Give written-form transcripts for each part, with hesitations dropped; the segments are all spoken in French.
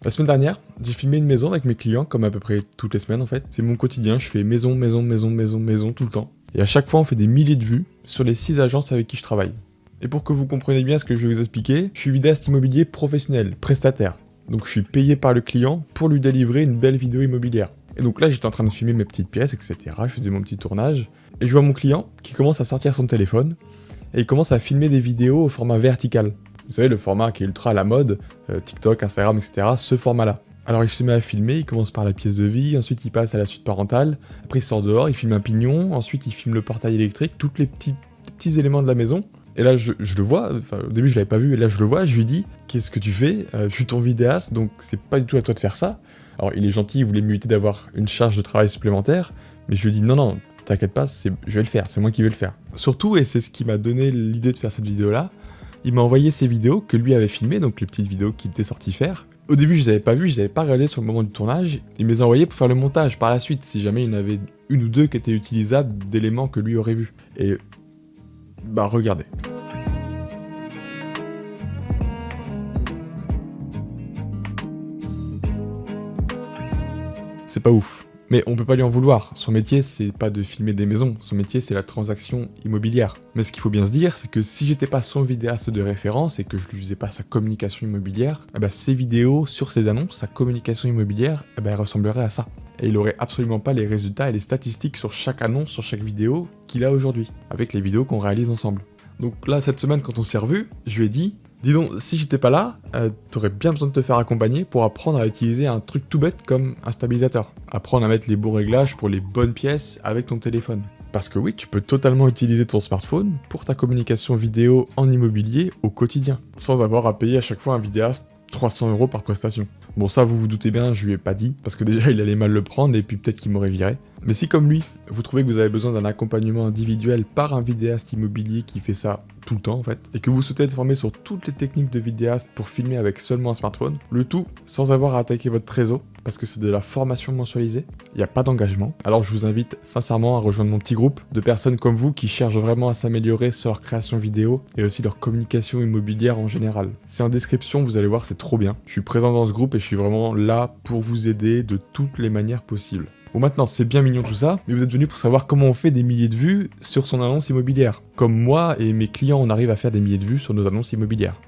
La semaine dernière, j'ai filmé une maison avec mes clients, comme à peu près toutes les semaines en fait. C'est mon quotidien, je fais maison, maison, maison, maison, maison tout le temps. Et à chaque fois, on fait des milliers de vues sur les 6 agences avec qui je travaille. Et pour que vous compreniez bien ce que je vais vous expliquer, je suis vidéaste immobilier professionnel, prestataire. Donc je suis payé par le client pour lui délivrer une belle vidéo immobilière. Et donc là, j'étais en train de filmer mes petites pièces, etc. Je faisais mon petit tournage. Et je vois mon client qui commence à sortir son téléphone et il commence à filmer des vidéos au format vertical. Vous savez, le format qui est ultra à la mode, TikTok, Instagram, etc., ce format-là. Alors il se met à filmer, il commence par la pièce de vie, ensuite il passe à la suite parentale, après il sort dehors, il filme un pignon, ensuite il filme le portail électrique, tous les petits éléments de la maison. Et là je le vois, au début je l'avais pas vu, et là je le vois, je lui dis « Qu'est-ce que tu fais ? Je suis ton vidéaste, donc c'est pas du tout à toi de faire ça. » Alors il est gentil, il voulait m'éviter d'avoir une charge de travail supplémentaire, mais je lui dis « Non, non, t'inquiète pas, je vais le faire, c'est moi qui vais le faire. » Surtout, et c'est ce qui m'a donné l'idée de faire cette vidéo-là, il m'a envoyé ces vidéos que lui avait filmées, donc les petites vidéos qu'il était sorti faire. Au début, je les avais pas vues, je les avais pas regardées sur le moment du tournage. Il me les a envoyées pour faire le montage par la suite, si jamais il y en avait une ou deux qui étaient utilisables d'éléments que lui aurait vus. Et bah regardez. C'est pas ouf. Mais on peut pas lui en vouloir, son métier c'est pas de filmer des maisons, son métier c'est la transaction immobilière. Mais ce qu'il faut bien se dire, c'est que si j'étais pas son vidéaste de référence et que je lui faisais pas sa communication immobilière, ses vidéos sur ses annonces, sa communication immobilière, elle ressemblerait à ça. Et il aurait absolument pas les résultats et les statistiques sur chaque annonce, sur chaque vidéo qu'il a aujourd'hui, avec les vidéos qu'on réalise ensemble. Donc là, cette semaine, quand on s'est revus, je lui ai dit, dis donc, si j'étais pas là, t'aurais bien besoin de te faire accompagner pour apprendre à utiliser un truc tout bête comme un stabilisateur. Apprendre à mettre les bons réglages pour les bonnes pièces avec ton téléphone. Parce que oui, tu peux totalement utiliser ton smartphone pour ta communication vidéo en immobilier au quotidien, sans avoir à payer à chaque fois un vidéaste 300 € par prestation. Bon, ça vous vous doutez bien, je lui ai pas dit, parce que déjà il allait mal le prendre et puis peut-être qu'il m'aurait viré. Mais si comme lui, vous trouvez que vous avez besoin d'un accompagnement individuel par un vidéaste immobilier qui fait ça tout le temps en fait, et que vous souhaitez être formé sur toutes les techniques de vidéaste pour filmer avec seulement un smartphone, le tout sans avoir à attaquer votre trésor, parce que c'est de la formation mensualisée, il n'y a pas d'engagement. Alors je vous invite sincèrement à rejoindre mon petit groupe de personnes comme vous qui cherchent vraiment à s'améliorer sur leur création vidéo et aussi leur communication immobilière en général. C'est en description, vous allez voir, c'est trop bien. Je suis présent dans ce groupe et je suis vraiment là pour vous aider de toutes les manières possibles. Bon maintenant, c'est bien mignon tout ça, mais vous êtes venu pour savoir comment on fait des milliers de vues sur son annonce immobilière. Comme moi et mes clients, on arrive à faire des milliers de vues sur nos annonces immobilières.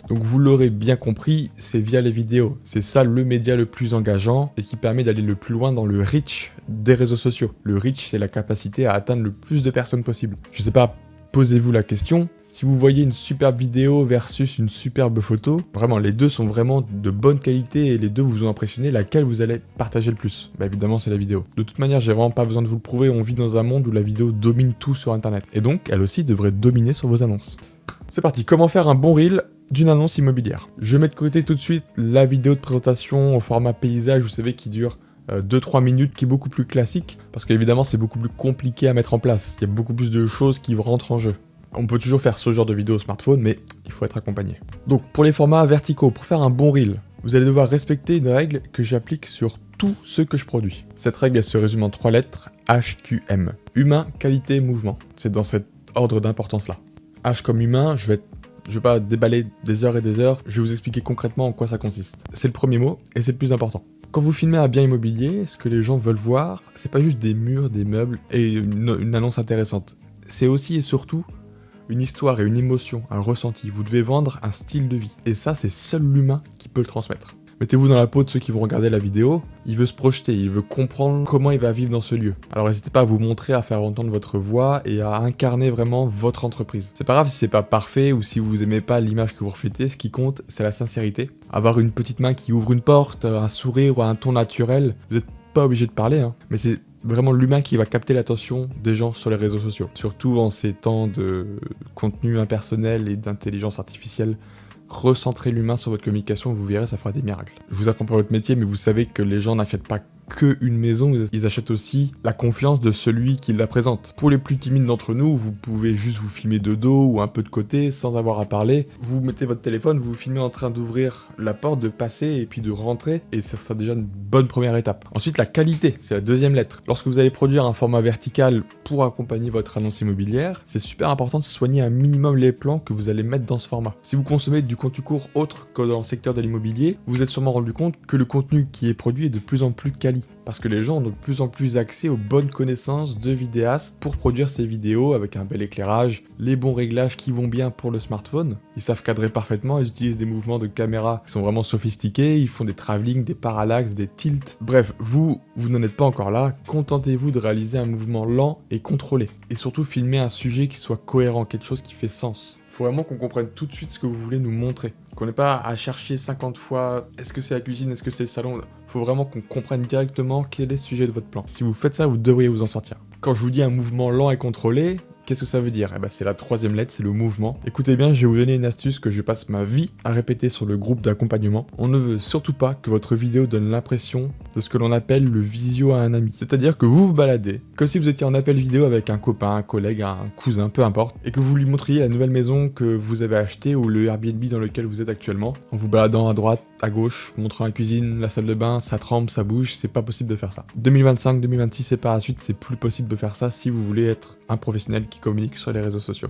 Donc vous l'aurez bien compris, c'est via les vidéos. C'est ça le média le plus engageant et qui permet d'aller le plus loin dans le reach des réseaux sociaux. Le reach, c'est la capacité à atteindre le plus de personnes possible. Je sais pas, posez-vous la question, si vous voyez une superbe vidéo versus une superbe photo, vraiment les deux sont vraiment de bonne qualité et les deux vous ont impressionné, laquelle vous allez partager le plus? Bah évidemment c'est la vidéo. De toute manière j'ai vraiment pas besoin de vous le prouver, on vit dans un monde où la vidéo domine tout sur internet. Et donc elle aussi devrait dominer sur vos annonces. C'est parti, comment faire un bon reel d'une annonce immobilière? Je mets de côté tout de suite la vidéo de présentation au format paysage, vous savez, qui dure 2-3 minutes, qui est beaucoup plus classique, parce qu'évidemment c'est beaucoup plus compliqué à mettre en place, il y a beaucoup plus de choses qui rentrent en jeu. On peut toujours faire ce genre de vidéo au smartphone, mais il faut être accompagné. Donc pour les formats verticaux, pour faire un bon reel, vous allez devoir respecter une règle que j'applique sur tout ce que je produis. Cette règle elle se résume en 3 lettres, HQM. Humain, qualité, mouvement. C'est dans cet ordre d'importance là. H comme humain, je vais pas déballer des heures et des heures, je vais vous expliquer concrètement en quoi ça consiste. C'est le premier mot, et c'est le plus important. Quand vous filmez un bien immobilier, ce que les gens veulent voir, c'est pas juste des murs, des meubles et une annonce intéressante. C'est aussi et surtout une histoire et une émotion, un ressenti. Vous devez vendre un style de vie. Et ça, c'est seul l'humain qui peut le transmettre. Mettez-vous dans la peau de ceux qui vont regarder la vidéo, il veut se projeter, il veut comprendre comment il va vivre dans ce lieu. Alors n'hésitez pas à vous montrer, à faire entendre votre voix et à incarner vraiment votre entreprise. C'est pas grave si c'est pas parfait ou si vous aimez pas l'image que vous reflétez, ce qui compte, c'est la sincérité. Avoir une petite main qui ouvre une porte, un sourire ou un ton naturel, vous n'êtes pas obligé de parler, mais c'est vraiment l'humain qui va capter l'attention des gens sur les réseaux sociaux. Surtout en ces temps de contenu impersonnel et d'intelligence artificielle, recentrez l'humain sur votre communication, vous verrez, ça fera des miracles. Je vous apprends pas votre métier, mais vous savez que les gens n'achètent pas qu'une maison, ils achètent aussi la confiance de celui qui la présente. Pour les plus timides d'entre nous, vous pouvez juste vous filmer de dos ou un peu de côté sans avoir à parler. Vous mettez votre téléphone, vous vous filmez en train d'ouvrir la porte, de passer et puis de rentrer, et ça sera déjà une bonne première étape. Ensuite, la qualité, c'est la deuxième lettre. Lorsque vous allez produire un format vertical pour accompagner votre annonce immobilière, c'est super important de soigner un minimum les plans que vous allez mettre dans ce format. Si vous consommez du contenu court autre que dans le secteur de l'immobilier, vous vous êtes sûrement rendu compte que le contenu qui est produit est de plus en plus quali. Parce que les gens ont de plus en plus accès aux bonnes connaissances de vidéastes pour produire ces vidéos avec un bel éclairage, les bons réglages qui vont bien pour le smartphone. Ils savent cadrer parfaitement, ils utilisent des mouvements de caméra qui sont vraiment sophistiqués, ils font des travelling, des parallaxes, des tilts. Bref, vous n'en êtes pas encore là, contentez-vous de réaliser un mouvement lent et contrôlé. Et surtout filmer un sujet qui soit cohérent, quelque chose qui fait sens. Faut vraiment qu'on comprenne tout de suite ce que vous voulez nous montrer. Qu'on n'ait pas à chercher 50 fois, est-ce que c'est la cuisine, est-ce que c'est le salon. Faut vraiment qu'on comprenne directement quel est le sujet de votre plan. Si vous faites ça, vous devriez vous en sortir. Quand je vous dis un mouvement lent et contrôlé, qu'est-ce que ça veut dire? C'est la troisième lettre, c'est le mouvement. Écoutez bien, je vais vous donner une astuce que je passe ma vie à répéter sur le groupe d'accompagnement. On ne veut surtout pas que votre vidéo donne l'impression de ce que l'on appelle le visio à un ami. C'est-à-dire que vous vous baladez, comme si vous étiez en appel vidéo avec un copain, un collègue, un cousin, peu importe, et que vous lui montriez la nouvelle maison que vous avez achetée ou le Airbnb dans lequel vous êtes actuellement, en vous baladant à droite, à gauche, montrant la cuisine, la salle de bain, ça tremble, ça bouge, c'est pas possible de faire ça. 2025, 2026 et par la suite, c'est plus possible de faire ça si vous voulez être un professionnel qui communique sur les réseaux sociaux.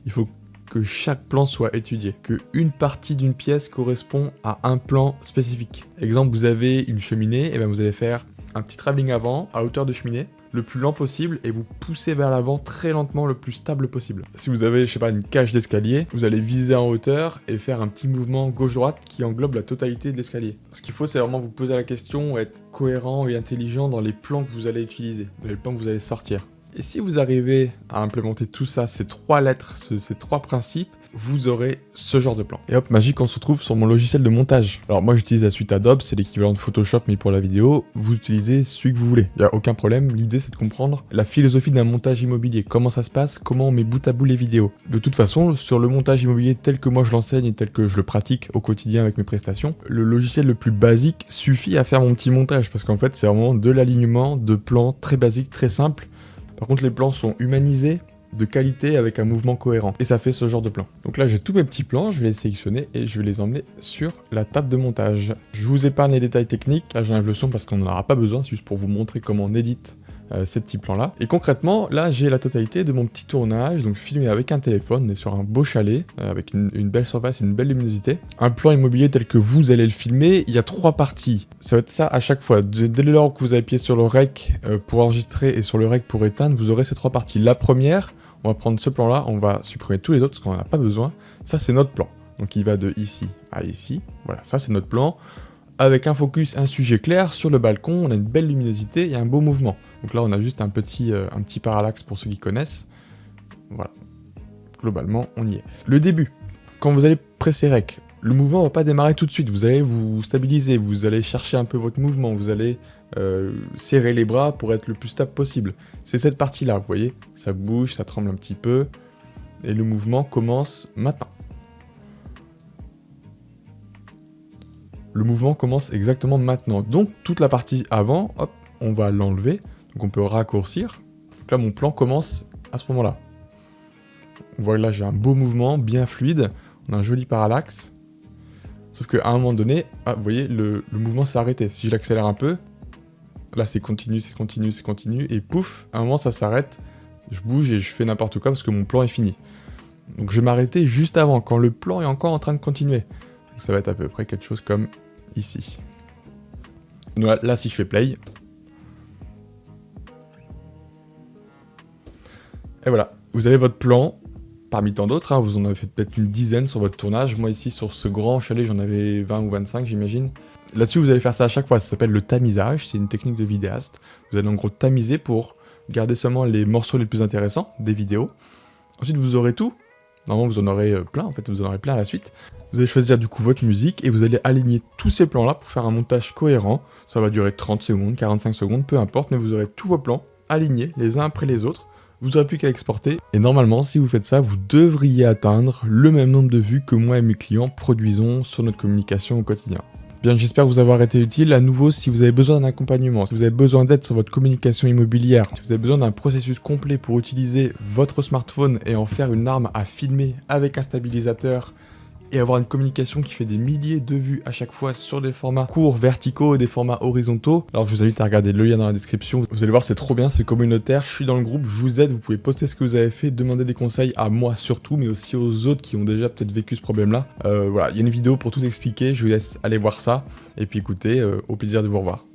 Il faut que chaque plan soit étudié, que une partie d'une pièce correspond à un plan spécifique. Exemple, vous avez une cheminée, et bien vous allez faire un petit travelling avant, à hauteur de cheminée, le plus lent possible, et vous poussez vers l'avant très lentement, le plus stable possible. Si vous avez, je sais pas, une cage d'escalier, vous allez viser en hauteur et faire un petit mouvement gauche-droite qui englobe la totalité de l'escalier. Ce qu'il faut, c'est vraiment vous poser la question, être cohérent et intelligent dans les plans que vous allez utiliser, dans les plans que vous allez sortir. Et si vous arrivez à implémenter tout ça, ces trois lettres, ces trois principes, vous aurez ce genre de plan. Et hop, magique, on se retrouve sur mon logiciel de montage. Alors moi j'utilise la suite Adobe, c'est l'équivalent de Photoshop mais pour la vidéo. Vous utilisez celui que vous voulez, il n'y a aucun problème. L'idée c'est de comprendre la philosophie d'un montage immobilier, comment ça se passe, comment on met bout à bout les vidéos. De toute façon, sur le montage immobilier tel que moi je l'enseigne et tel que je le pratique au quotidien avec mes prestations, le logiciel le plus basique suffit à faire mon petit montage parce qu'en fait c'est vraiment de l'alignement de plans très basiques, très simples. Par contre les plans sont humanisés, de qualité avec un mouvement cohérent. Et ça fait ce genre de plan. Donc là j'ai tous mes petits plans, je vais les sélectionner et je vais les emmener sur la table de montage. Je vous épargne les détails techniques, là j'enlève le son parce qu'on n'en aura pas besoin, c'est juste pour vous montrer comment on édite ces petits plans là. Et concrètement, là j'ai la totalité de mon petit tournage, donc filmé avec un téléphone, on est sur un beau chalet, avec une belle surface et une belle luminosité. Un plan immobilier tel que vous allez le filmer, il y a trois parties. Ça va être ça à chaque fois. Dès lors que vous appuyez sur le rec pour enregistrer et sur le rec pour éteindre, vous aurez ces trois parties. La première, on va prendre ce plan là, on va supprimer tous les autres parce qu'on n'en a pas besoin. Ça c'est notre plan. Donc il va de ici à ici. Voilà, ça c'est notre plan. Avec un focus, un sujet clair sur le balcon, on a une belle luminosité et un beau mouvement. Donc là on a juste un petit parallaxe pour ceux qui connaissent. Voilà. Globalement, on y est. Le début, quand vous allez presser rec, le mouvement ne va pas démarrer tout de suite. Vous allez vous stabiliser, vous allez chercher un peu votre mouvement, vous allez serrer les bras pour être le plus stable possible. C'est cette partie-là, vous voyez, ça bouge, ça tremble un petit peu, et le mouvement commence maintenant. Le mouvement commence exactement maintenant. Donc toute la partie avant, hop, on va l'enlever, donc on peut raccourcir. Donc là, mon plan commence à ce moment-là. On voit que là, j'ai un beau mouvement, bien fluide, on a un joli parallaxe. Sauf qu'à un moment donné, ah, vous voyez, le mouvement s'est arrêté. Si je l'accélère un peu, là c'est continu, c'est continu, c'est continu, et pouf, à un moment ça s'arrête, je bouge et je fais n'importe quoi parce que mon plan est fini. Donc je vais m'arrêter juste avant, quand le plan est encore en train de continuer. Donc ça va être à peu près quelque chose comme ici. Donc là si je fais play, et voilà, vous avez votre plan, parmi tant d'autres, hein, vous en avez fait peut-être une dizaine sur votre tournage. Moi ici sur ce grand chalet j'en avais 20 ou 25 j'imagine. Là-dessus vous allez faire ça à chaque fois, ça s'appelle le tamisage, c'est une technique de vidéaste. Vous allez en gros tamiser pour garder seulement les morceaux les plus intéressants des vidéos. Ensuite vous aurez tout, normalement vous en aurez plein, en fait vous en aurez plein à la suite. Vous allez choisir du coup votre musique et vous allez aligner tous ces plans là pour faire un montage cohérent. Ça va durer 30 secondes, 45 secondes, peu importe, mais vous aurez tous vos plans alignés les uns après les autres. Vous n'aurez plus qu'à exporter, et normalement, si vous faites ça, vous devriez atteindre le même nombre de vues que moi et mes clients produisons sur notre communication au quotidien. Bien, j'espère vous avoir été utile. À nouveau, si vous avez besoin d'un accompagnement, si vous avez besoin d'aide sur votre communication immobilière, si vous avez besoin d'un processus complet pour utiliser votre smartphone et en faire une arme à filmer avec un stabilisateur et avoir une communication qui fait des milliers de vues à chaque fois sur des formats courts, verticaux et des formats horizontaux, alors je vous invite à regarder le lien dans la description. Vous allez voir, c'est trop bien, c'est communautaire, je suis dans le groupe, je vous aide, vous pouvez poster ce que vous avez fait, demander des conseils à moi surtout, mais aussi aux autres qui ont déjà peut-être vécu ce problème-là. Voilà, il y a une vidéo pour tout expliquer, je vous laisse aller voir ça, et puis écoutez, au plaisir de vous revoir.